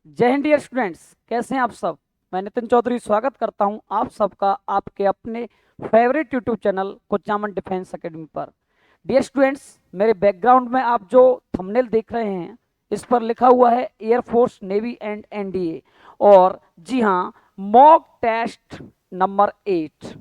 जय हिंद dear students, कैसे हैं आप सब। मैं नितिन चौधरी स्वागत करता हूं आप सबका आपके अपने favourite YouTube channel Kuchaman Defence academy पर। डियर स्टूडेंट्स, मेरे बैकग्राउंड में आप जो थंबनेल देख रहे हैं इस पर लिखा हुआ है एयरफोर्स नेवी एंड एनडीए, और जी हाँ, मॉक टेस्ट नंबर 8।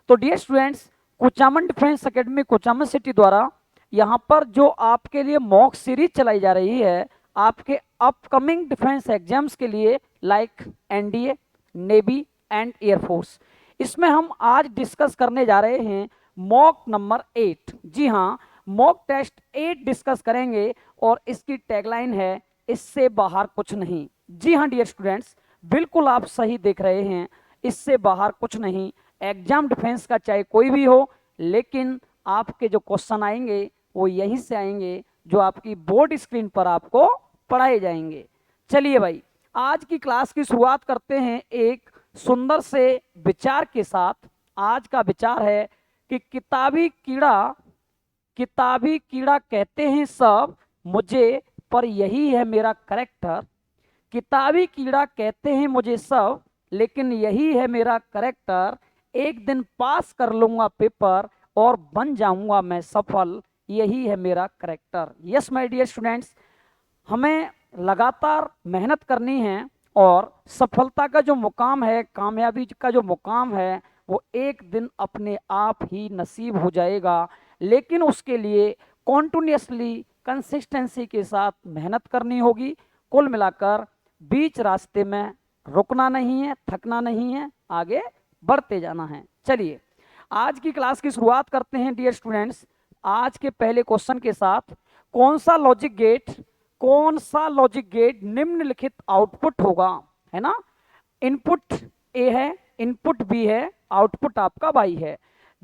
तो dear students, Kuchaman Defence Academy Kuchaman City द्वारा यहाँ पर जो आपके लिए मॉक सीरीज चलाई जा रही है आपके अपकमिंग डिफेंस एग्जाम्स के लिए, like NDA, navy and air force. इसमें हम आज डिस्कस करने जा रहे हैं मॉक नंबर 8। जी हाँ, मॉक टेस्ट 8 डिस्कस करेंगे और इसकी टैगलाइन है इससे बाहर कुछ नहीं। जी हाँ डियर स्टूडेंट्स, बिल्कुल आप सही देख रहे हैं, इससे बाहर कुछ नहीं। एग्जाम डिफेंस का चाहे कोई भी हो, लेकिन आपके जो क्वेश्चन आएंगे वो यहीं से आएंगे जो आपकी बोर्ड स्क्रीन पर आपको पढ़ाए जाएंगे। चलिए भाई, आज की क्लास की शुरुआत करते हैं एक सुंदर से विचार के साथ। आज का विचार है कि किताबी कीड़ा कहते हैं सब मुझे, पर यही है मेरा करेक्टर। किताबी कीड़ा कहते हैं मुझे सब, लेकिन यही है मेरा करेक्टर। एक दिन पास कर लूंगा पेपर और बन जाऊंगा मैं सफल, यही है मेरा character. Yes my dear students, हमें लगातार मेहनत करनी है और सफलता का जो मुकाम है, कामयाबी का जो मुकाम है, वो एक दिन अपने आप ही नसीब हो जाएगा। लेकिन उसके लिए कॉन्टिन्यूसली कंसिस्टेंसी के साथ मेहनत करनी होगी। कुल मिलाकर बीच रास्ते में रुकना नहीं है, थकना नहीं है, आगे बढ़ते जाना है। चलिए आज की क्लास की शुरुआत करते हैं डियर स्टूडेंट्स। आज के पहले क्वेश्चन के साथ, कौन सा लॉजिक गेट निम्नलिखित आउटपुट होगा, है ना। इनपुट ए है, इनपुट बी है, आउटपुट आपका वाई है।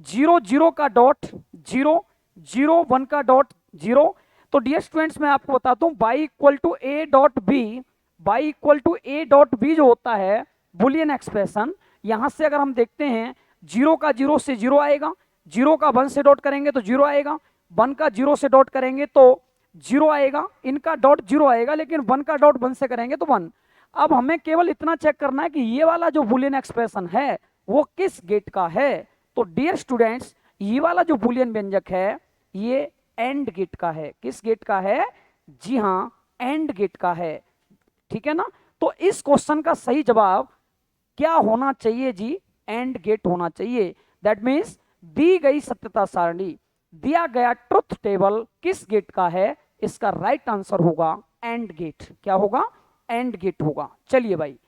0 0 का डॉट 0, 0 1 का डॉट 0। तो डियर स्टूडेंट्स, मैं आपको बताता हूं y equal to a dot b, y equal to a dot b जो होता है बुलियन एक्सप्रेशन, यहां से अगर हम देखते हैं 0 का 0 से 0 आएगा, 0 का 1 से डॉट करेंगे तो 0 आएगा, 1 का 0 से डॉट करेंगे तो 0 आएगा, इनका डॉट 0 आएगा, लेकिन 1 का डॉट 1 से करेंगे तो 1। अब हमें केवल इतना चेक करना है कि ये वाला जो बुलियन एक्सप्रेशन है वो किस गेट का है। तो डियर स्टूडेंट्स, ये वाला जो बुलियन व्यंजक है ये एंड गेट का है। किस गेट का है? जी हाँ, एंड गेट का है। ठीक है ना। तो इस क्वेश्चन का सही जवाब क्या होना चाहिए जी? एंड गेट होना चाहिए। दैट मीन्स दी गई सत्यता सारणी, दिया गया ट्रुथ टेबल किस गेट का है, इसका राइट आंसर होगा एंड गेट। क्या होगा? एंड गेट होगा। चलिए भाई,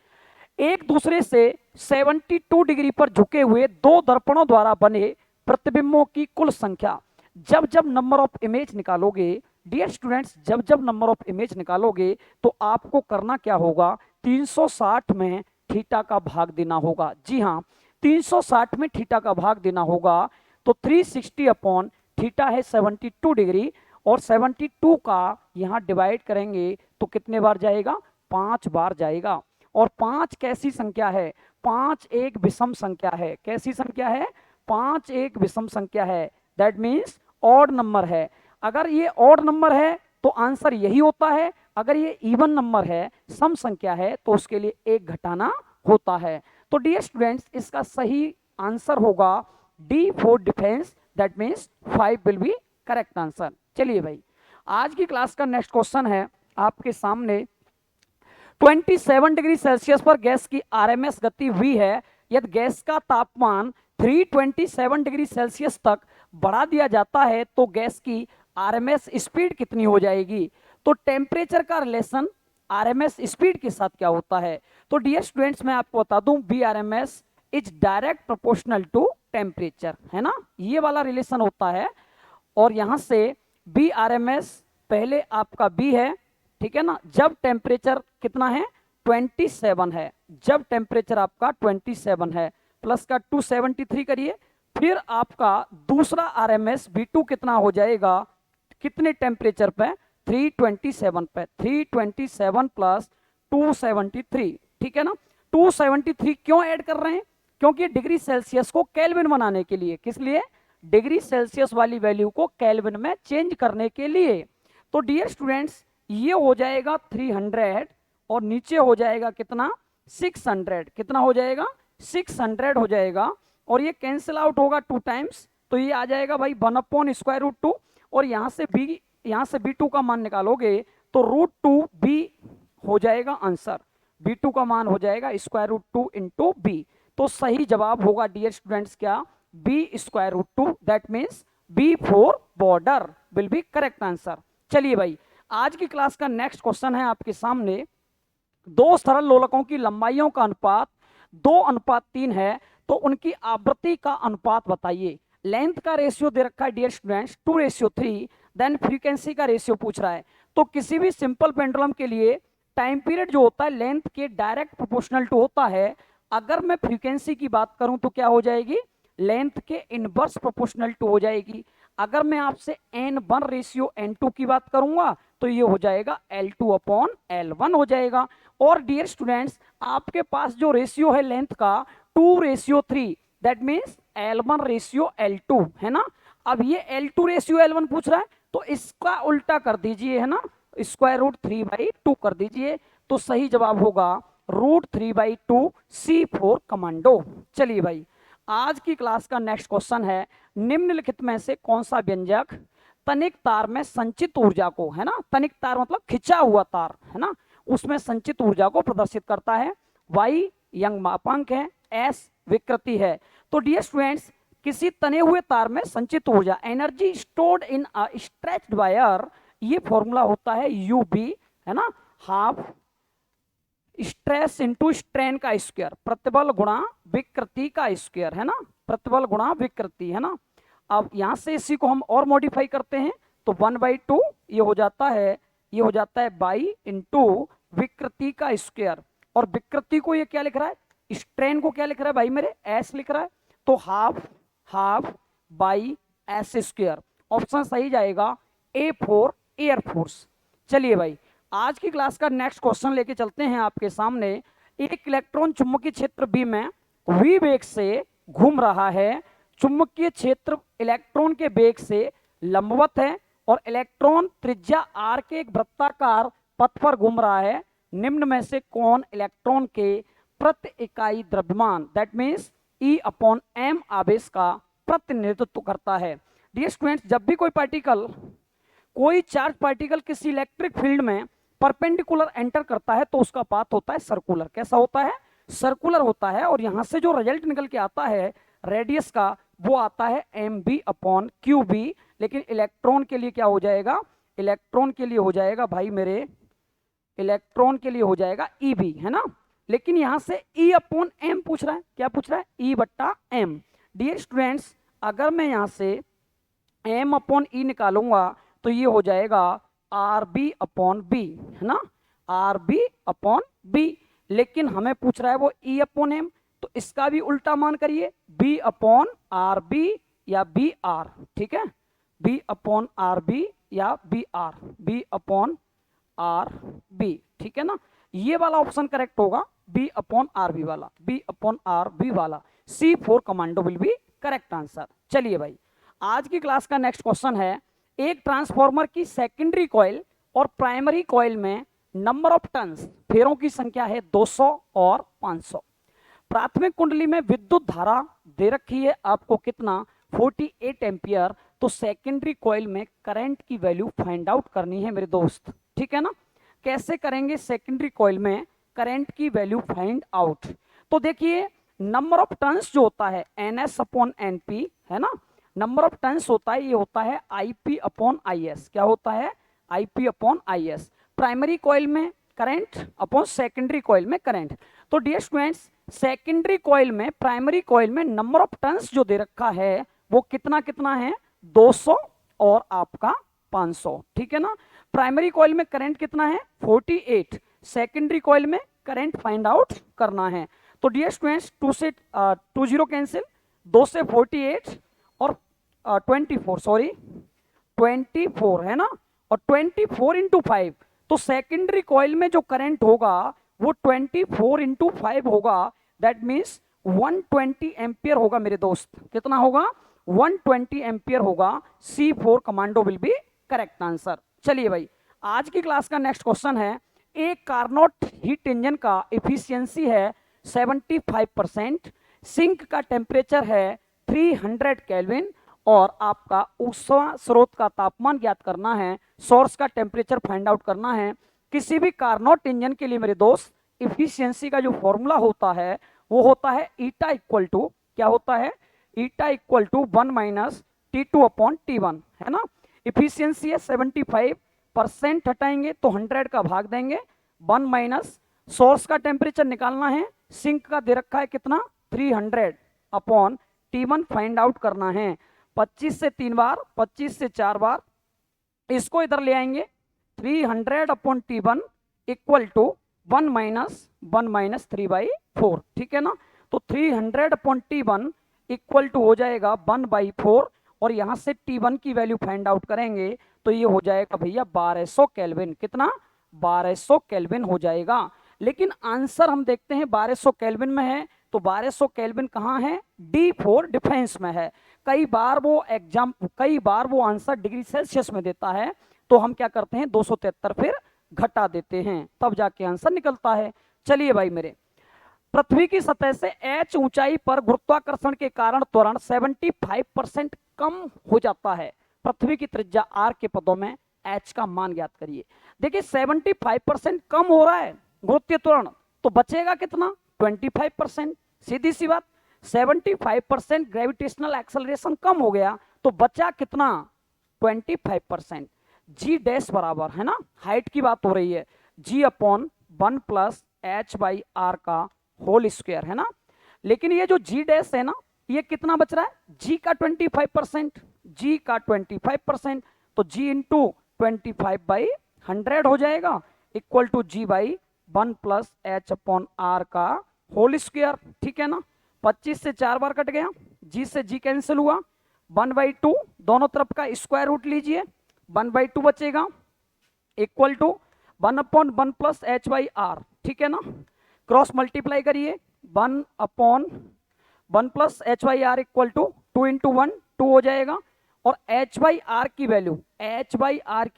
एक दूसरे से 72 डिग्री पर झुके हुए दो दर्पणों द्वारा बने प्रतिबिंबों की कुल संख्या। जब जब नंबर ऑफ इमेज निकालोगे डियर स्टूडेंट्स, जब जब नंबर ऑफ इमेज निकालोगे तो आपको करना क्या होगा? 360 में थीटा का भाग देना होगा। जी हाँ, 360 में थीटा का भाग देना होगा। तो 360 अपॉन थीटा है 72 डिग्री, और 72 का यहाँ डिवाइड करेंगे तो कितने बार जाएगा? 5 बार जाएगा। और 5 कैसी संख्या है? 5 एक विषम संख्या है। कैसी संख्या है? 5 एक विषम संख्या है। दैट मीन्स ऑड नंबर है। अगर ये ऑड नंबर है तो आंसर यही होता है, अगर ये इवन नंबर है, सम संख्या है, तो उसके लिए एक घटाना होता है। तो डियर स्टूडेंट्स, इसका सही आंसर होगा D for defence. That means 5 will be correct answer. चलिए भाई, आज की क्लास का नेक्स्ट क्वेश्चन है आपके सामने। 27 डिग्री सेल्सियस पर गैस की आरएमएस गति v है। यदि गैस का तापमान 327 डिग्री सेल्सियस तक बढ़ा दिया जाता है तो गैस की आरएमएस स्पीड कितनी हो जाएगी? तो टेम्परेचर का रिलेशन आरएमएस स्पीड के साथ क्या होता है? तो डियर स्टूडेंट्स, मैं आपको बता दूं, b RMS is directly proportional to temperature, है ना, ये वाला रिलेशन होता है। और यहां से बी आरएमएस पहले आपका बी है, ठीक है ना, जब टेम्परेचर कितना है? 27 है। जब टेम्परेचर आपका 27 है, प्लस का 273 करिए, फिर आपका दूसरा आरएमएस V2 कितना हो जाएगा? कितने टेम्परेचर पे? 327 पे। 327 प्लस 273, ठीक है ना। 273 क्यों ऐड कर रहे हैं? क्योंकि डिग्री सेल्सियस को केल्विन बनाने के लिए। किस लिए? डिग्री सेल्सियस वाली वैल्यू को केल्विन में चेंज करने के लिए। तो डियर स्टूडेंट्स, ये हो जाएगा 300, और नीचे हो जाएगा कितना 600, कितना हो जाएगा 600 हो जाएगा, और ये कैंसिल आउट होगा 2 टाइम्स, तो ये आ जाएगा भाई 1/√2, और यहाँ से b2 का मान निकालोगे तो √2b हो जाएगा आंसर, b2 का मान हो जाएगा √2 इंटू बी। तो सही जवाब होगा डियर स्टूडेंट्स क्या, b²√2, that means b for border will be correct answer. चलिए भाई, आज की क्लास का नेक्स्ट क्वेश्चन है आपके सामने, दो सरल लोलकों की लंबाइयों का अनुपात 2:3 है, तो उनकी आवृत्ति का अनुपात बताइए। लेंथ का रेशियो दे रखा है डियर स्टूडेंट्स 2:3, देन फ्रीक्वेंसी का रेशियो पूछ रहा है। तो किसी भी सिंपल पेंडुलम के लिए टाइम पीरियड जो होता है लेंथ के डायरेक्ट प्रोपोर्शनल टू होता है। अगर मैं फ्रीक्वेंसी की बात करूं तो क्या हो जाएगी, लेंथ के इनवर्स प्रोपोर्शनल टू हो जाएगी। अगर मैं आपसे n1:n2 की बात करूंगा तो ये हो जाएगा L2/L1 हो जाएगा। और डियर स्टूडेंट्स, आपके पास जो रेशियो है लेंथ का 2:3, दैट मीन्स L1:L2 है ना। अब ये L2:L1 पूछ रहा है, तो इसका उल्टा कर दीजिए है ना, √3/2 कर दीजिए, तो सही जवाब होगा √3/2 C4 कमांडो। चलिए भाई, आज की क्लास का नेक्स्ट क्वेश्चन है, निम्नलिखित में से कौन सा व्यंजक तनिक तार में संचित ऊर्जा को, है ना, तनिक तार मतलब खिंचा हुआ तार है ना, उसमें संचित ऊर्जा को प्रदर्शित करता है। Y यंग मापांक है, S विकृति है। तो डियर स्टूडेंट्स, किसी तने हुए तार में संचित ऊर्जा energy stored in a stretched wire, ये फॉर्मूला होता है UB है ना, हाफ स्ट्रेस इंटू स्ट्रेन का स्क्वायर, प्रतिबल गुणा विकृति का स्क्वायर है ना, प्रतिबल गुणा विकृति है ना। अब यहां से इसी को हम और मॉडिफाई करते हैं, तो 1/2 ये हो जाता है, ये हो जाता है बाई इंटू विकृति का स्क्वायर, और विकृति को ये क्या लिख रहा है, स्ट्रेन को क्या लिख रहा है भाई मेरे, S लिख रहा है, तो हाफ बाई S²। ऑप्शन सही जाएगा A फॉर एयर फोर्स। चलिए भाई, आज की क्लास का नेक्स्ट क्वेश्चन लेके चलते हैं आपके सामने। एक इलेक्ट्रॉन चुंबकीय क्षेत्र B में v वेग से घूम रहा है, चुंबकीय क्षेत्र इलेक्ट्रॉन के वेग से लंबवत है, और इलेक्ट्रॉन त्रिज्या r के एक वृत्ताकार पथ पर घूम रहा है। निम्न में से कौन इलेक्ट्रॉन के प्रति इकाई द्रव्यमान, दैट मीन्स E/m आवेश का प्रतिनिधित्व करता है। डियर स्टूडेंट्स, जब भी कोई चार्ज पार्टिकल किसी इलेक्ट्रिक फील्ड में परपेंडिकुलर एंटर करता है तो उसका पाथ होता है सर्कुलर। कैसा होता है, सर्कुलर होता है, और यहां से जो रिजल्ट निकल के आता है रेडियस का, वो आता है mb/qb। लेकिन इलेक्ट्रॉन के लिए क्या हो जाएगा, इलेक्ट्रॉन के लिए हो जाएगा भाई मेरे, इलेक्ट्रॉन के लिए हो जाएगा EB है ना। लेकिन यहां से E/m पूछ रहा है, क्या पूछ रहा है, E/m। डियर स्टूडेंट्स, अगर मैं यहां से m/e निकालूंगा तो ये हो जाएगा RB/b है ना, RB/b। लेकिन हमें पूछ रहा है वो E/m, तो इसका भी उल्टा मान करिए, B/RB या BR, ठीक है, B/RB या BR, B/RB, ठीक है ना। ये वाला ऑप्शन करेक्ट होगा, B/RB वाला, B/RB वाला, C4 commando will be correct answer. चलिए भाई, आज की क्लास का नेक्स्ट क्वेश्चन है, एक ट्रांसफार्मर की सेकेंडरी कॉइल और प्राइमरी कॉइल में नंबर ऑफ टर्न्स, फेरों की संख्या है 200 और 500। प्राथमिक कुंडली में विद्युत धारा दे रखी है आपको कितना, 48 एम्पियर। तो सेकेंडरी कॉइल में करंट की वैल्यू फाइंड आउट करनी है मेरे दोस्त, ठीक है ना। कैसे करेंगे सेकेंडरी कॉइल में करंट की वैल्यू फाइंड आउट, तो देखिए नंबर ऑफ टर्न्स जो होता है NS/NP है ना, नंबर ऑफ टर्न्स होता है, ये होता है IP/IS। क्या होता है, IP/IS। प्राइमरी कॉइल में करंट अपॉन सेकेंडरी कॉइल में करंट। तो डियर स्टूडेंट्स, सेकेंडरी कॉइल में प्राइमरी कॉइल में नंबर ऑफ टर्न्स जो दे रखा है वो कितना कितना है, 200 और आपका 500, ठीक है ना। प्राइमरी कॉइल में करंट कितना है, 48, सेकेंडरी कॉइल में करंट फाइंड आउट करना है। तो डियर स्टूडेंट्स, 2 से 2 0 कैंसिल, 2 से 48 और 24 है ना, और 24 इंटू 5, तो सेकेंडरी कॉइल में जो करंट होगा वो 24 इंटू 5 होगा, दैट मीन्स 120 एम्पियर होगा मेरे दोस्त। कितना होगा, 120 एम्पियर होगा। C4 commando will be correct answer. चलिए भाई, आज की क्लास का नेक्स्ट क्वेश्चन है, एक कार्नोट हीट इंजन का इफिशियंसी है 75%, सिंक का टेम्परेचर है 300 केल्विन और आपका ऊष्मा स्रोत का तापमान ज्ञात करना है, सोर्स का टेम्परेचर फाइंड आउट करना है। किसी भी कार्नोट इंजन के लिए मेरे दोस्त इफिशियंसी का जो फॉर्मूला होता है वो होता है ईटा इक्वल टू, क्या होता है, eta equal to 1 minus T2 upon T1, है ना। इफिशियंसी है 75%, हटाएंगे तो 100 का भाग देंगे, 1 माइनस सोर्स का टेम्परेचर निकालना है, सिंक का दे रखा है कितना 300 अपॉन T1 फाइंड आउट करना है। 25 से 3 बार, 25 से 4 बार, इसको इधर ले आएंगे, 300 upon T1 equal to 1 minus 3/4, ठीक है ना। तो 300 अपॉन T1 इक्वल टू हो जाएगा 1/4 और यहां से T1 की वैल्यू फाइंड आउट करेंगे तो ये हो जाएगा भैया 1200 केल्विन, कितना 1200 केल्विन हो जाएगा। लेकिन आंसर हम देखते हैं 1200 केल्विन में है, तो 1200 केल्विन कहाँ है, D4 डिफेंस में है। कई बार वो आंसर डिग्री सेल्सियस में देता है, तो हम क्या करते हैं 273 फिर घटा देते हैं, तब जाके आंसर निकलता है। चलिए भाई मेरे, पृथ्वी की सतह से h ऊंचाई पर गुरुत्वाकर्षण के कारण त्वरण 75% कम हो जाता है। पृथ्वी की त्रिज्या r के पदों में h का मान ज्ञात करिए। देखिए 75% कम हो रहा है गुरुत्वीय त्वरण, तो बचेगा कितना 25%, सीधी सी बात। 75% ग्रेविटेशनल एक्सेलरेशन कम हो गया तो बचा कितना 25%। जी डैश बराबर, है ना, हाइट की बात हो रही है, g upon 1 plus h by r का होल स्क्वायर, है ना। लेकिन ये जो जी डैश है ना, ये कितना बच रहा है, जी का 25%, जी का 25%, तो जी इंटू 25/100 हो जाएगा equal to g by 1 plus h upon r का होल स्क्वायर, ठीक है ना। 25 से 4 बार कट गया, जी से जी कैंसिल हुआ, 1/2 दोनों तरफ का स्क्वायर रूट लीजिए, 1/2 बचेगा equal to 1 upon 1 plus h by r, ठीक है ना। क्रॉस मल्टीप्लाई करिए, 1 upon 1 plus h by r equal to 2 into 1 2 हो जाएगा। और एच बाई आर की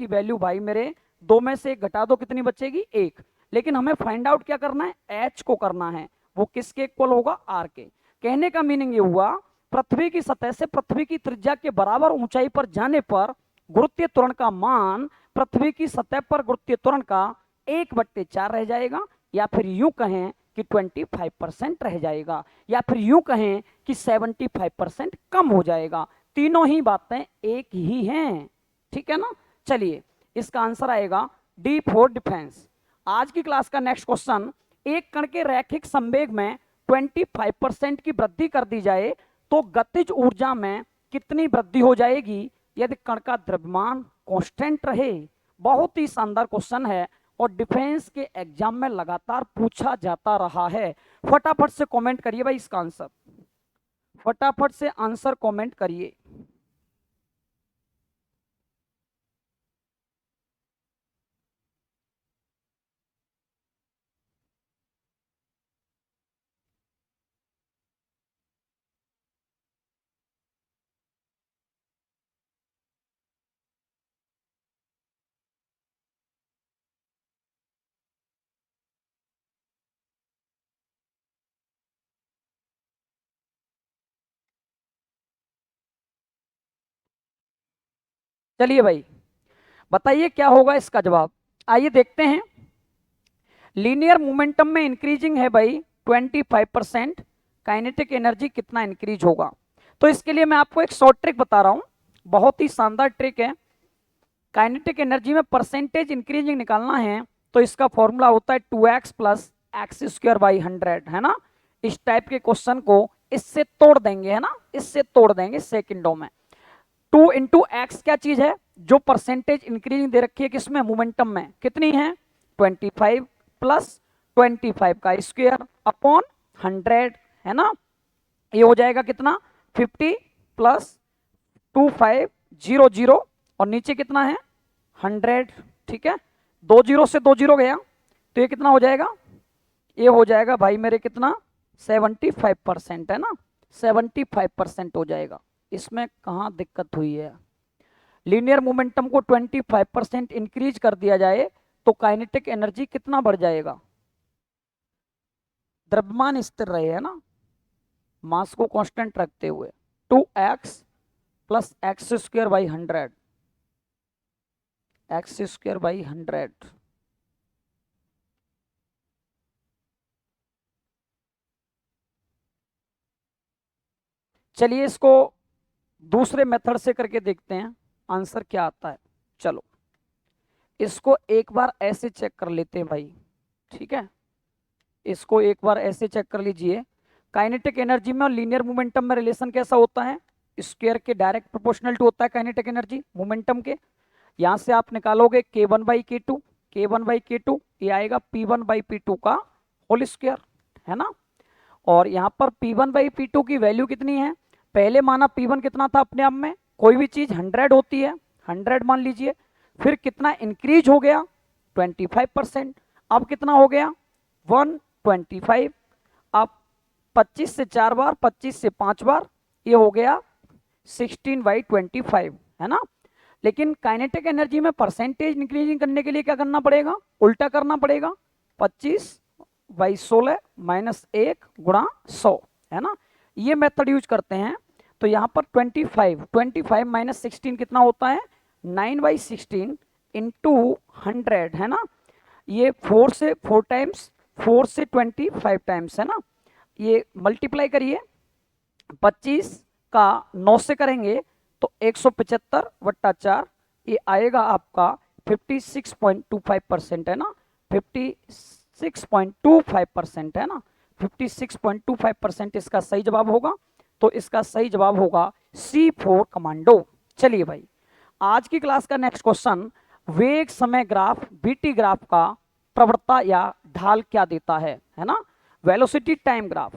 वैल्यू भाई मेरे दो में से एक घटा दो, कितनी बचेगी 1। लेकिन हमें फाइंड आउट क्या करना है, एच को करना है, वो किसके इक्वल होगा, आर के। कहने का मीनिंग ये हुआ, पृथ्वी की सतह से पृथ्वी की त्रिज्या के बराबर ऊंचाई पर जाने पर गुरुत्वीय त्वरण का मान पृथ्वी की सतह पर गुरुत्वीय त्वरण का 1/4 रह जाएगा, या फिर यूं कहें कि 25% रह जाएगा, या फिर यूं कहें कि 75% कम हो जाएगा। तीनों ही बातें एक ही हैं, ठीक है ना। चलिए इसका आंसर आएगा D4 डिफेंस। आज की क्लास का नेक्स्ट क्वेश्चन, एक कण के रैखिक संवेग में 25% की वृद्धि कर दी जाए तो गतिज ऊर्जा में कितनी वृद्धि हो जाएगी यदि कण का द्रव्यमान कांस्टेंट रहे। बहुत ही शानदार क्वेश्चन है और डिफेंस के एग्जाम में लगातार पूछा जाता रहा है। फटाफट से कमेंट करिए भाई इसका आंसर, फटाफट से आंसर कमेंट करिए। चलिए भाई बताइए क्या होगा इसका जवाब, आइए देखते हैं। लीनियर मोमेंटम में इंक्रीजिंग है भाई 25%, काइनेटिक एनर्जी कितना इंक्रीज होगा। तो इसके लिए मैं आपको एक शॉर्ट ट्रिक बता रहा हूं, बहुत ही शानदार ट्रिक है। काइनेटिक एनर्जी में परसेंटेज इंक्रीजिंग निकालना है तो इसका फॉर्मूला होता है 2x plus x square by 100, है ना। इस टाइप के क्वेश्चन को इससे तोड़ देंगे, है ना, इससे तोड़ देंगे सेकंडों में। 2 इंटू एक्स क्या चीज है, जो परसेंटेज इंक्रीजिंग दे रखी है किसमें, मोमेंटम में, कितनी है 25 प्लस 25 का स्क्वायर अपॉन 100, है ना। ये हो जाएगा कितना 50 प्लस 2500 और नीचे कितना है 100, ठीक है। 2 0 से 2 0 गया तो ये कितना हो जाएगा, ये हो जाएगा भाई मेरे कितना 75%, है ना, 75% हो जाएगा। इसमें कहाँ दिक्कत हुई है, लीनियर मोमेंटम को 25% इंक्रीज कर दिया जाए तो काइनेटिक एनर्जी कितना बढ़ जाएगा, द्रव्यमान स्थिर रहे है ना, मास को कांस्टेंट रखते हुए, 2x plus x square by 100, x square by 100। चलिए इसको दूसरे मेथड से करके देखते हैं आंसर क्या आता है। चलो इसको एक बार ऐसे चेक कर लेते हैं भाई, ठीक है, इसको एक बार ऐसे चेक कर लीजिए। काइनेटिक एनर्जी में और लीनियर मोमेंटम में रिलेशन कैसा होता है, स्क्वायर के डायरेक्ट प्रोपोर्शनल टू होता है काइनेटिक एनर्जी मोमेंटम के। यहां से आप निकालोगे k1 बाई के टू, k1 बाई के टू, ये आएगा p1 बाई p2 का होल स्क्वायर, है ना। और यहाँ पर p1 बाई p2 की वैल्यू कितनी है, पहले माना p1 कितना था अपने आप में, कोई भी चीज 100 होती है, 100 मान लीजिए, फिर कितना इंक्रीज हो गया 25%, अब कितना हो गया 125, अब 25 से 4 बार, 25 से 5 बार, ये हो गया 16/25, है ना। लेकिन काइनेटिक एनर्जी में परसेंटेज इंक्रीजिंग करने के लिए क्या करना पड़ेगा, उल्टा करना पड़ेगा, 25/16 माइनस 1 गुणा 100, है ना, ये मेथड यूज करते हैं। तो यहाँ पर 25 माइनस 16 कितना होता है, 9/16 इंटू 100, है ना, ये 4 से 4 टाइम्स, 4 से 25 टाइम्स, है ना, ये मल्टीप्लाई करिए, 25 का 9 से करेंगे तो 175/4, ये आएगा आपका 56.25%, है ना, 56.25%, है ना, 56.25% इसका सही जवाब होगा। तो इसका सही जवाब होगा C4 कमांडो। चलिए भाई आज की क्लास का नेक्स्ट क्वेश्चन, वेग समय ग्राफ बीटी ग्राफ का प्रवणता या ढाल क्या देता है ना, velocity time graph,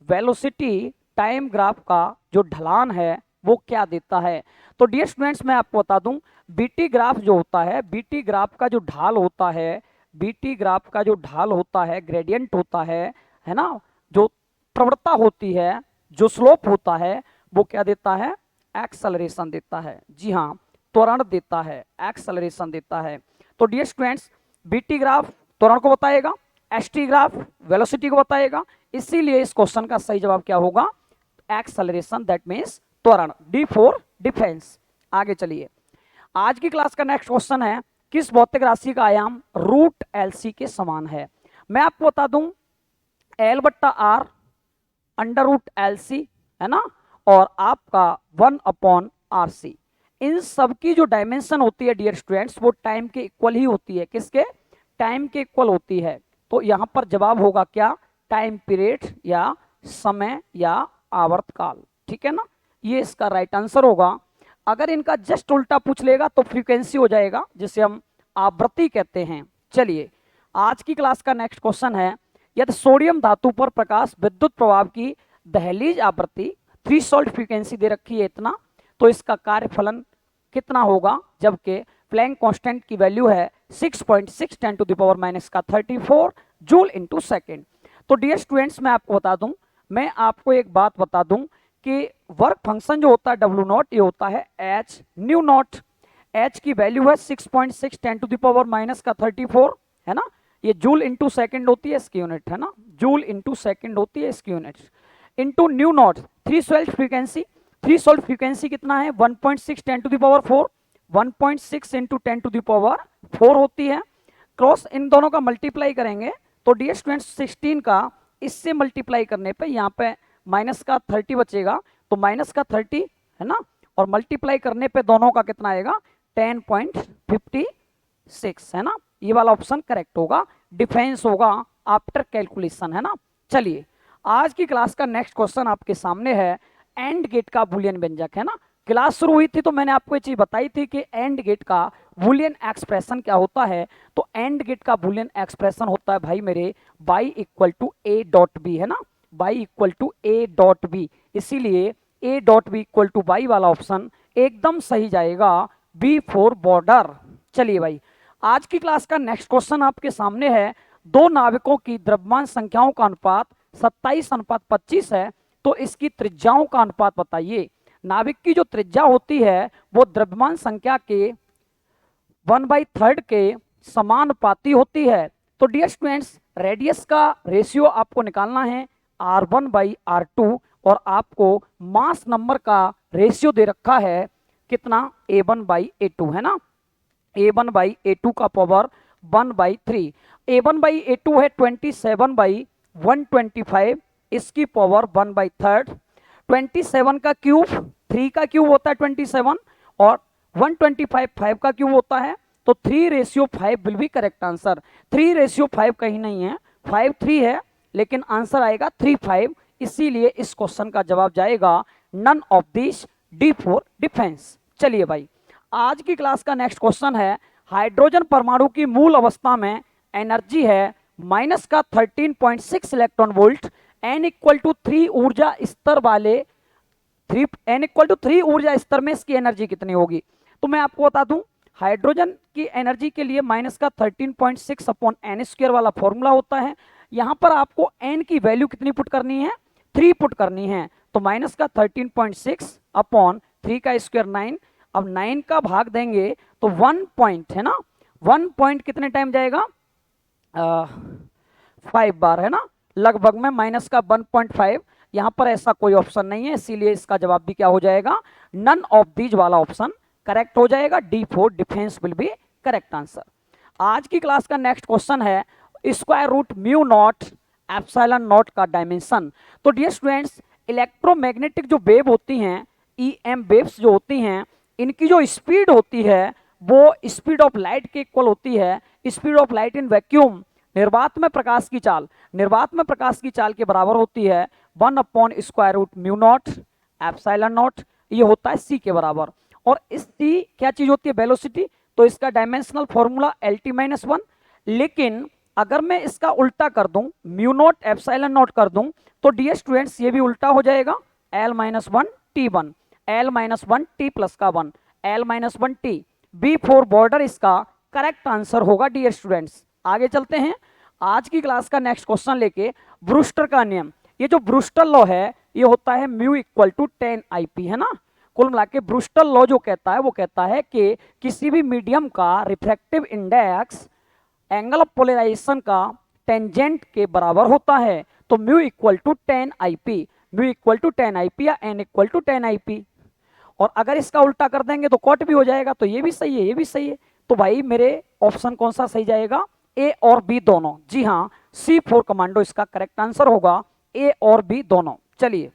velocity time graph का जो ढलान है वो क्या देता है। तो डियर स्टूडेंट्स मैं आपको बता दूं, बीटी ग्राफ जो होता है, बीटी ग्राफ का जो ढाल होता है, बीटी ग्राफ का जो ढाल होता है, ग्रेडियंट होता है ना, जो प्रवणता होती है, जो स्लोप होता है, वो क्या देता है, एक्सेलरेशन देता है। जी हाँ, त्वरण देता है, एक्सेलरेशन देता है। तो डियर स्टूडेंट्स बीटी ग्राफ त्वरण को बताएगा, एसटी ग्राफ वेलोसिटी को बताएगा, इसीलिए इस क्वेश्चन का सही जवाब क्या होगा, एक्सेलरेशन, दैट मींस त्वरण, डी फॉर डिफेंस। आगे चलिए आज की क्लास का नेक्स्ट क्वेश्चन है, किस भौतिक राशि का आयाम रूट एलसी के समान है। मैं आपको बता दूं L/R अंडर रूट LC, है ना, और आपका 1/RC, इन सब की जो डायमेंशन होती है डियर स्टूडेंट्स वो टाइम के इक्वल ही होती है, किसके, टाइम के इक्वल होती है। तो यहां पर जवाब होगा क्या, टाइम पीरियड या समय या आवर्तकाल, ठीक है ना, ये इसका राइट आंसर होगा। अगर इनका जस्ट उल्टा पूछ लेगा तो फ्रीक्वेंसी हो जाएगा, जिसे हम आवृत्ति कहते हैं। चलिए आज की क्लास का नेक्स्ट क्वेश्चन है, यदि सोडियम धातु पर प्रकाश विद्युत प्रभाव की दहलीज आवृत्ति थ्रेशोल्ड फ्रीक्वेंसी दे रखी है इतना, तो इसका कार्यफलन कितना होगा, जबकि प्लैंक कांस्टेंट की वैल्यू है 6.6 10⁻⁻34 जूल इंटू सेकेंड। तो डियर स्टूडेंट्स मैं आपको बता दूं, मैं आपको एक बात बता दूं कि वर्क फंक्शन जो होता है W0 ये होता है H न्यू नॉट, H की वैल्यू है 6.6 10⁻⁻34, है ना, ये जूल इंटू सेकेंड होती है इसकी यूनिट, है ना, जूल इंटू सेकेंड होती है इसकी unit, into new not threshold frequency, threshold frequency कितना है 1.6 10⁻4, 1.6 इंटू 10⁻4 होती है, क्रॉस इन दोनों का मल्टीप्लाई करेंगे तो डियर स्टूडेंट्स 16 का इससे मल्टीप्लाई करने पे यहाँ पे माइनस का 30 बचेगा, तो माइनस का 30, है ना, और मल्टीप्लाई करने पे दोनों का कितना आएगा 10.56, है ना, ये वाला ऑप्शन करेक्ट होगा, डिफेंस होगा आफ्टर कैलकुलेशन, है ना। चलिए आज की क्लास का नेक्स्ट क्वेश्चन आपके सामने है, एंड गेट का बूलियन व्यंजक, है ना। क्लास शुरू हुई थी तो मैंने आपको ये चीज बताई थी कि एंड गेट का बूलियन एक्सप्रेशन क्या होता है। तो एंड गेट का बूलियन एक्सप्रेशन होता है भाई मेरे y equal to a dot b, है ना, y equal to a dot b, इसीलिए a dot b equal to y वाला ऑप्शन एकदम सही जाएगा, B फॉर बॉर्डर। चलिए भाई आज की क्लास का नेक्स्ट क्वेश्चन आपके सामने है, दो नाविकों की द्रव्यमान संख्याओं का अनुपात 27:25 है, तो इसकी त्रिज्याओं का अनुपात बताइए। नाविक की जो त्रिज्या होती है वो द्रव्यमान संख्या के 1/3 के समानुपाती होती है। तो डियर स्टूडेंट्स, रेडियस का रेशियो आपको निकालना है R1/R2 और आपको मास नंबर का रेशियो दे रखा है कितना, A1/A2 है ना, A1/A2 का पावर 1/3। A1/A2 है 27/125, इसकी पावर 1/3। 27 का क्यूब, 3 का क्यूब होता है 27 और 125 5 का क्यूब होता है, तो 3:5 विल बी करेक्ट आंसर। 3:5 कहीं नहीं है, 5 3 है, लेकिन आंसर आएगा 3 5, इसीलिए इस क्वेश्चन का जवाब जाएगा none of this, D for defence. चलिए भाई, आज की क्लास का नेक्स्ट क्वेश्चन है, हाइड्रोजन परमाणु की मूल अवस्था में एनर्जी है माइनस का 13.6 electron volt, n equal to 3 ऊर्जा स्तर वाले n इक्वल टू 3 ऊर्जा स्तर में इसकी एनर्जी कितनी होगी। तो मैं आपको बता दूं, हाइड्रोजन की एनर्जी के लिए माइनस का 13.6 अपॉन एन स्क्वायर वाला फॉर्मूला होता है। यहां पर आपको n की वैल्यू कितनी पुट करनी है, 3 पुट करनी है। तो माइनस का 13.6 अपॉन 3 का स्क्वायर 9, अब 9 का भाग देंगे तो 1 पॉइंट है ना, 1 पॉइंट कितने टाइम जाएगा, 5 बार है ना, लगभग में माइनस का 1.5। यहां पर ऐसा कोई ऑप्शन नहीं है, इसीलिए इसका जवाब भी क्या हो जाएगा, नन ऑफ दीज वाला ऑप्शन करेक्ट हो जाएगा, D for defence will be correct answer. आज की क्लास का नेक्स्ट क्वेश्चन है square root mu naught epsilon naught का डायमेंशन। तो डियर स्टूडेंट्स, इलेक्ट्रोमैग्नेटिक जो वेव होती हैं, EM वेव्स जो होती हैं, इनकी जो स्पीड होती है वो स्पीड ऑफ लाइट के इक्वल होती है। Speed of light in vacuum, निर्वात में प्रकाश की चाल, निर्वात में प्रकाश की चाल के बराबर होती है 1 upon square root mu naught epsilon naught, ये होता है c के बराबर। और इस c क्या चीज होती है, वेलोसिटी, तो इसका डायमेंशनल फॉर्मूला LT-1। लेकिन अगर मैं इसका उल्टा कर दूं, म्यू नॉट एप्सिलॉन नॉट कर दूं, तो डियर स्टूडेंट्स ये भी उल्टा हो जाएगा, L-1 T1, L-1 T plus का 1, L-1 T, B4 बॉर्डर इसका करेक्ट आंसर होगा। डियर स्टूडेंट्स, आगे चलते हैं आज की क्लास का नेक्स्ट क्वेश्चन लेके, ब्रूस्टर का नियम। ये जो ब्रूस्टर लॉ है ये होता है म्यू इक्वल टू 10 IP है ना। कुल मिला के ब्रूस्टर लॉ जो कहता है वो कहता है कि किसी भी मीडियम का refractive index angle of polarisation का टेंजेंट के बराबर होता है। तो mu equal to 10 IP, mu equal to 10 IP या n इक्वल टू 10 IP। और अगर इसका उल्टा कर देंगे तो कॉट भी हो जाएगा, तो ये भी सही है, ये भी सही है। तो भाई मेरे ऑप्शन कौन सा सही जाएगा, A और B दोनों। जी हाँ, C4 कमांडो इसका करेक्ट आंसर होगा, A और B दोनों। चलिए,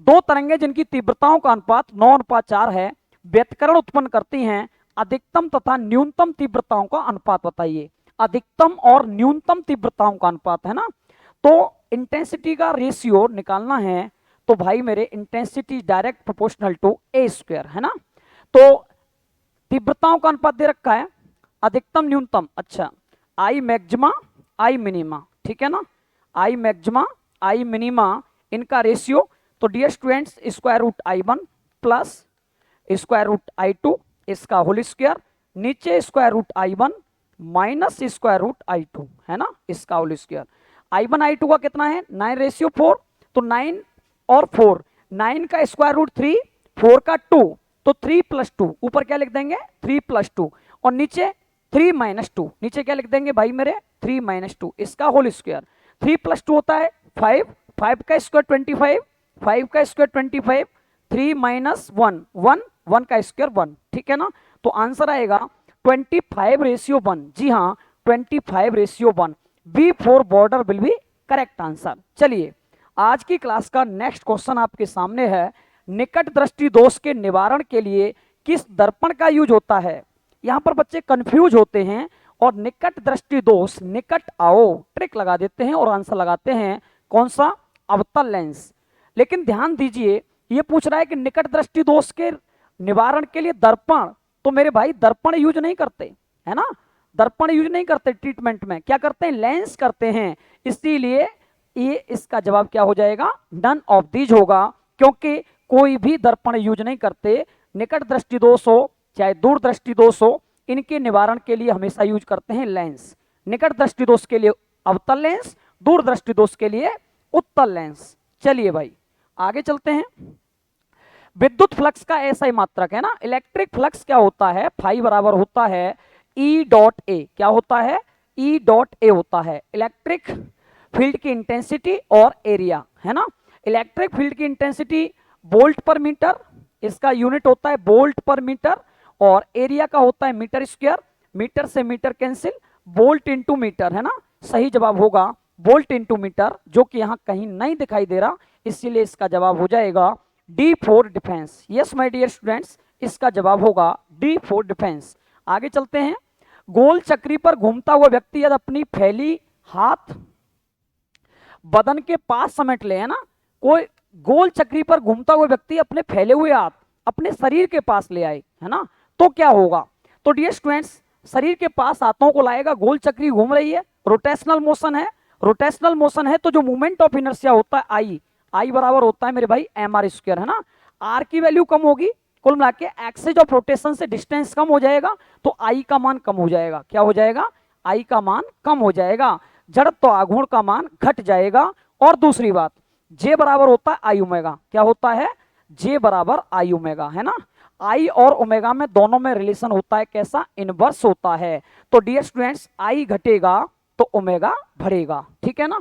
दो तरंगे जिनकी तीव्रताओं का अनुपात 9:4 है, व्यतिकरण उत्पन्न करती हैं, अधिकतम तथा न्यूनतम तीव्रताओं का अनुपात बताइए। अधिकतम और न्यूनतम तीव्रताओं का अनुपात है ना, तो इंटेंसिटी का रेशियो निकालना है। तो भाई मेरे intensity direct proportional to A² है ना। तो तीव्रताओं का अनुपात दे रखा है, अधिकतम न्यूनतम, अच्छा, I मैक्सिमा I मिनिमा, ठीक है ना, I मैक्सिमा I मिनिमा, इनका रेशियो। तो dear students, square root I1 plus square root I2 इसका होल स्क्वायर, नीचे square root I1 minus square root I2 है ना, इसका होल स्क्वायर। I1 I2 का कितना है, 9:4, तो 9 और 4, 9 का स्क्वायर रूट 3, 4 का 2, तो 3 + 2, ऊपर क्या लिख देंगे 3 + 2, और नीचे 3 - 2, नीचे क्या लिख देंगे भाई मेरे 3 - 2, इसका होल स्क्वायर। 3 + 2 होता है 5, 5 का स्क्वायर 25, 5 का स्क्वायर 25, 3 - 1 1, 1 का स्क्वायर 1, ठीक है ना। तो आंसर आएगा 25:1। जी हाँ, 25:1। B4 border will be correct answer. चलिए, आज की क्लास का नेक्स्ट क्वेश्चन आपके सामने है, निकट दृष्टि दोष के निवारण के लिए किस दर्पण का यूज होता है। यहां पर बच्चे कंफ्यूज होते हैं और निकट दृष्टि दोष, निकट आओ ट्रिक लगा देते हैं और आंसर लगाते हैं कौन सा, अवतल लेंस। लेकिन ध्यान दीजिए, ये पूछ रहा है कि निकट दृष्टि दोष के निवारण के लिए दर्पण, तो मेरे भाई दर्पण यूज नहीं करते है ना, दर्पण यूज नहीं करते ट्रीटमेंट में, क्या करते हैं, लेंस करते हैं। इसीलिए ये इसका जवाब क्या हो जाएगा, नन ऑफ दीज होगा, क्योंकि कोई भी दर्पण यूज नहीं करते। निकट दृष्टि दोष हो चाहे दूर दृष्टि दोष हो, इनके निवारण के लिए हमेशा यूज करते हैं लेंस। निकट दृष्टि दोष के लिए अवतल लेंस, दूर दृष्टि दोष के लिए उत्तल लेंस। चलिए भाई, आगे चलते हैं। विद्युत फ्लक्स का ऐसा ही मात्रक है ना, इलेक्ट्रिक फ्लक्स क्या होता है, फाई बराबर होता है ई डॉट ए क्या होता है, ई डॉट ए होता है इलेक्ट्रिक फील्ड की इंटेंसिटी और एरिया, है ना। इलेक्ट्रिक फील्ड की इंटेंसिटी वोल्ट पर मीटर, इसका यूनिट होता है वोल्ट पर मीटर, और एरिया का होता है मीटर स्क्वायर, मीटर से metre cancel, volt into metre, है ना। सही जवाब होगा वोल्ट इंटू मीटर, जो कि यहाँ कहीं नहीं दिखाई दे रहा, इसीलिए इसका जवाब हो जाएगा D for defence. Yes my dear students, इसका जवाब होगा डी फॉर डिफेंस। आगे चलते हैं। गोल चक्री पर घूमता हुआ व्यक्ति यदि अपनी फैली हाथ बदन के पास समेट ले, है ना, कोई गोल चक्री पर घूमता हुआ व्यक्ति अपने फैले हुए हाथ अपने शरीर के पास ले आए, है ना, तो क्या होगा। तो डियर स्टूडेंट्स, शरीर के पास हाथों को लाएगा, गोल चक्री घूम रही है, रोटेशनल मोशन है, रोटेशनल मोशन है तो जो मूवमेंट ऑफ इनर्शिया होता है आई, आई बराबर होता है मेरे भाई एम आर स्क्वायर, है ना। आर की वैल्यू कम होगी, कुल मिला के एक्सिस ऑफ रोटेशन से डिस्टेंस कम हो जाएगा, तो आई का मान कम हो जाएगा। क्या हो जाएगा, आई का मान कम हो जाएगा, जड़त्व आघूर्ण का मान घट जाएगा। और दूसरी बात, जे बराबर होता है आई ओमेगा, क्या होता है, जे बराबर आई ओमेगा, है ना। आई और ओमेगा में दोनों में रिलेशन होता है कैसा, इनवर्स होता है। तो डियर स्टूडेंट्स, आई घटेगा तो ओमेगा बढ़ेगा, ठीक है ना।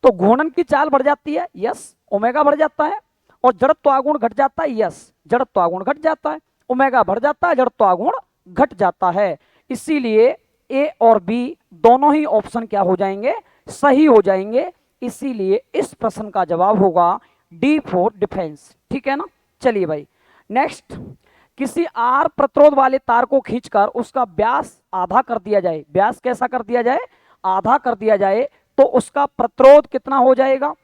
तो घूर्णन की चाल बढ़ जाती है, यस, ओमेगा बढ़ जाता है, और जड़त्व आघूर्ण घट जाता है, यस, जड़त्व आघूर्ण घट जाता है, ओमेगा बढ़ जाता है, जड़त्व आघूर्ण घट जाता है। इसीलिए ए और बी दोनों ही ऑप्शन क्या हो जाएंगे, सही हो जाएंगे। इसीलिए इस प्रश्न का जवाब होगा डी फॉर डिफेंस, ठीक है ना। चलिए भाई नेक्स्ट, किसी आर प्रतिरोध वाले तार को खींचकर उसका व्यास आधा कर दिया जाए, व्यास कैसा कर दिया जाए, आधा कर दिया जाए, तो उसका प्रतिरोध कितना हो जाएगा।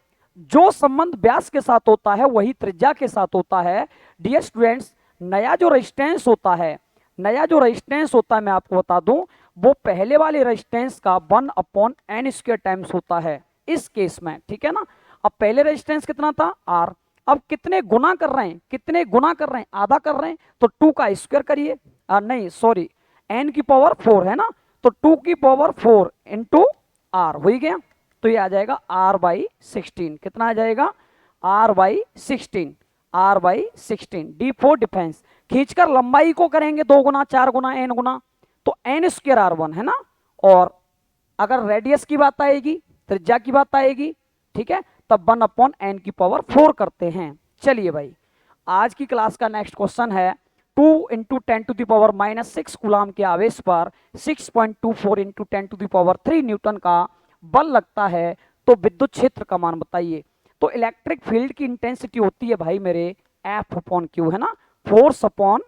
जो संबंध व्यास के साथ होता है वही त्रिज्या के साथ होता है। डियर स्टूडेंट्स, नया जो रेजिस्टेंस होता है, नया जो रेजिस्टेंस होता है, मैं आपको बता दूं, वो पहले वाले रेजिस्टेंस का 1/n² टाइम्स होता है इस केस में, ठीक है ना। अब पहले रेजिस्टेंस कितना था, आर, अब कितने गुना कर रहे हैं, कितने गुना कर रहे हैं, आधा कर रहे हैं, तो 2 का स्क्वायर करिए, नहीं सॉरी, n की पावर 4 है ना, तो 2 की पावर 4 इंटू आर हो गया, तो ये आ जाएगा r/16, कितना आ जाएगा, r/16, r/16, D for defence. खींचकर लंबाई को करेंगे 2 गुना, 4 गुना, n गुना, तो n² r1 है ना। और अगर रेडियस की बात आएगी, त्रिज्या की बात आएगी, ठीक है, तब 1/n की पावर 4 करते हैं। चलिए भाई, आज की क्लास का नेक्स्ट क्वेश्चन है 2 × 10⁻⁻6 कूलाम के आवेश पर 6.24 × 10⁻³ न्यूटन का बल लगता है, तो विद्युत क्षेत्र का मान बताइए। तो इलेक्ट्रिक फील्ड की इंटेंसिटी होती है भाई मेरे F/Q, है ना, फोर्स अपॉन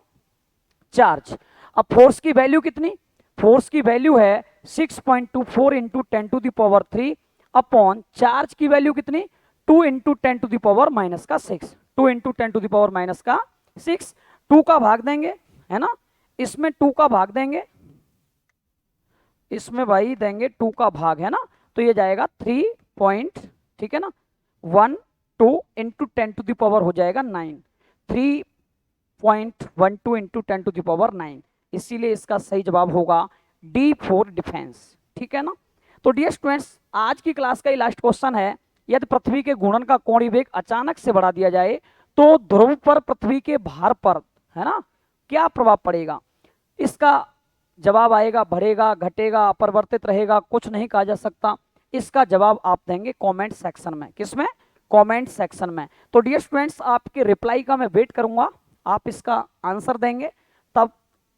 चार्ज। अब फोर्स की वैल्यू कितनी, फोर्स की वैल्यू है 6.24 × 10⁻³ अपॉन चार्ज की वैल्यू कितनी, 2 × 10⁻⁻6, 2 × 10⁻⁻6, 2 का भाग देंगे, है ना, इसमें 2 का भाग देंगे, इसमें भाई देंगे 2 का भाग, है ना, तो ये जाएगा 3 पॉइंट, ठीक है ना, 12 × 10⁻⁹ हो जाएगा 9, 3.12 × 10⁻⁹, इसीलिए इसका सही जवाब होगा डी फॉर डिफेंस, ठीक है ना। तो डियर स्टूडेंट्स, आज की क्लास का ये लास्ट क्वेश्चन है, यदि पृथ्वी के घूर्णन का कोणीय वेग अचानक से बढ़ा दिया जाए तो ध्रुव पर पृथ्वी के भार पर, है ना, क्या प्रभाव पड़ेगा। इसका जवाब आएगा बढ़ेगा, घटेगा, अपरिवर्तित रहेगा, कुछ नहीं कहा जा सकता। इसका जवाब आप देंगे कमेंट सेक्शन में, किसमें, कमेंट सेक्शन में। तो डियर स्टूडेंट्स, आपके रिप्लाई का मैं वेट करूंगा, आप इसका आंसर देंगे, तब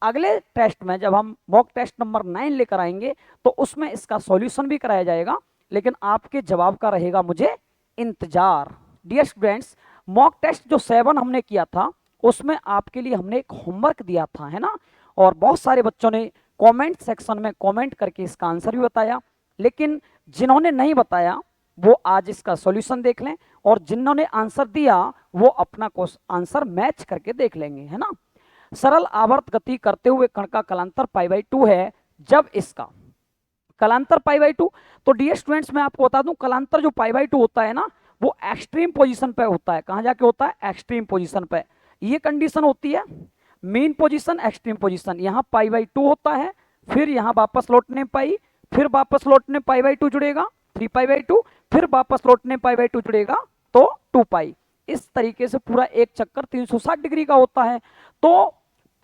अगले टेस्ट में जब हम मॉक टेस्ट नंबर 9 लेकर आएंगे तो उसमें इसका सॉल्यूशन भी कराया जाएगा, लेकिन आपके जवाब का रहेगा मुझे इंतजार। डियर स्टूडेंट्स, मॉक टेस्ट जो 7 हमने किया था उसमें आपके लिए हमने एक होमवर्क दिया था, है ना, और बहुत सारे बच्चों ने कमेंट सेक्शन में कमेंट करके इसका आंसर भी बताया, लेकिन जिन्होंने नहीं बताया वो आज इसका सॉल्यूशन देख लें, और जिन्होंने आंसर दिया वो अपना आंसर मैच करके देख लेंगे, है ना। सरल आवर्त गति करते हुए कण का कलांतर π/2 है, जब इसका कलांतर π/2, तो डियर स्टूडेंट्स मैं आपको बता दूं, कलांतर जो π/2 होता है ना, वो एक्सट्रीम पोजीशन पे होता है। कहां जाके होता है, एक्सट्रीम पोजीशन पे। ये कंडीशन होती है मीन पोजीशन, एक्सट्रीम पोजीशन, यहाँ π/2 होता है, फिर यहाँ वापस लौटने पाई, फिर वापस लौटने π/2 जुड़ेगा 3π/2, फिर वापस लौटने π/2 जुड़ेगा तो 2π। इस तरीके से पूरा एक चक्कर 360 डिग्री का होता है। तो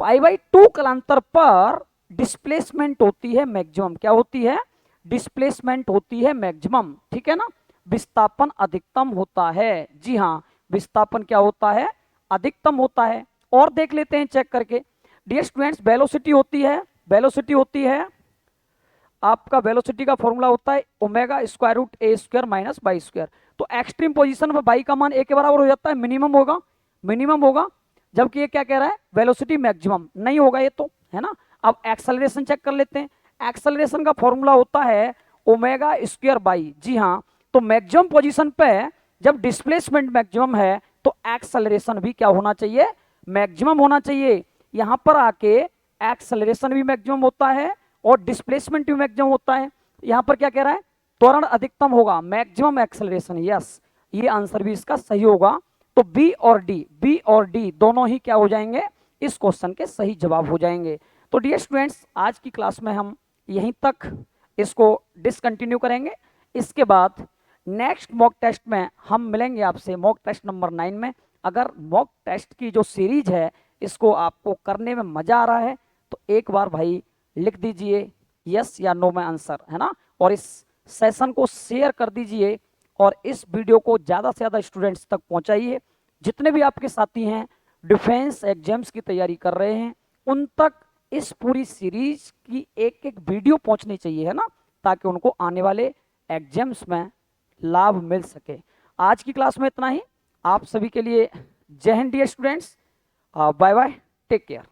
π/2 कलांतर पर डिस्प्लेसमेंट होती है मैक्सिमम। क्या होती है? डिस्प्लेसमेंट होती है मैक्सिमम, ठीक है ना। विस्थापन अधिकतम होता है। जी हाँ, विस्थापन क्या होता है? अधिकतम होता है। और देख लेते हैं चेक करके। डियर स्टूडेंट्स, वेलोसिटी होती है, वेलोसिटी होती है, आपका वेलोसिटी का फॉर्मूला होता है omega square root a square minus y square. तो एक्सट्रीम पोजीशन पर बाई का मान ए के बराबर हो जाता है, मिनिमम होगा, मिनिमम होगा। जबकि ये क्या कह रहा है? वेलोसिटी मैक्सिमम नहीं होगा ये तो, है ना। अब एक्सेलरेशन चेक कर लेते हैं। एक्सेलरेशन का फॉर्मूला होता है ओमेगा स्क्वायर बाई, जी हाँ। तो मैक्सिमम पोजीशन पे जब डिस्प्लेसमेंट मैक्सिमम है तो एक्सेलरेशन भी क्या होना चाहिए? मैक्सिमम होना चाहिए। यहां पर आके एक्सेलरेशन भी मैक्सिमम होता है और डिस्प्लेसमेंट भी मैक्सिमम होता है। यहां पर क्या कह रहा है? त्वरण अधिकतम होगा, मैक्सिमम एक्सेलरेशन। यस, ये आंसर भी इसका सही होगा। तो बी और डी, बी और डी दोनों ही क्या हो जाएंगे? इस क्वेश्चन के सही जवाब हो जाएंगे। तो डियर स्टूडेंट्स, आज की क्लास में हम यहीं तक इसको डिसकंटिन्यू करेंगे। इसके बाद नेक्स्ट मॉक टेस्ट में हम मिलेंगे आपसे, मॉक टेस्ट नंबर 9 में। अगर मॉक टेस्ट की जो सीरीज है इसको आपको करने में मजा आ रहा है तो एक बार भाई लिख दीजिए यस या नो में आंसर, है ना। और इस सेशन को शेयर कर दीजिए और इस वीडियो को ज़्यादा से ज़्यादा स्टूडेंट्स तक पहुंचाइए। जितने भी आपके साथी हैं डिफेंस एग्जाम्स की तैयारी कर रहे हैं उन तक इस पूरी सीरीज की एक एक वीडियो पहुंचनी चाहिए, है ना, ताकि उनको आने वाले एग्जाम्स में लाभ मिल सके। आज की क्लास में इतना ही। आप सभी के लिए जय हिंद dear students, bye bye, take care.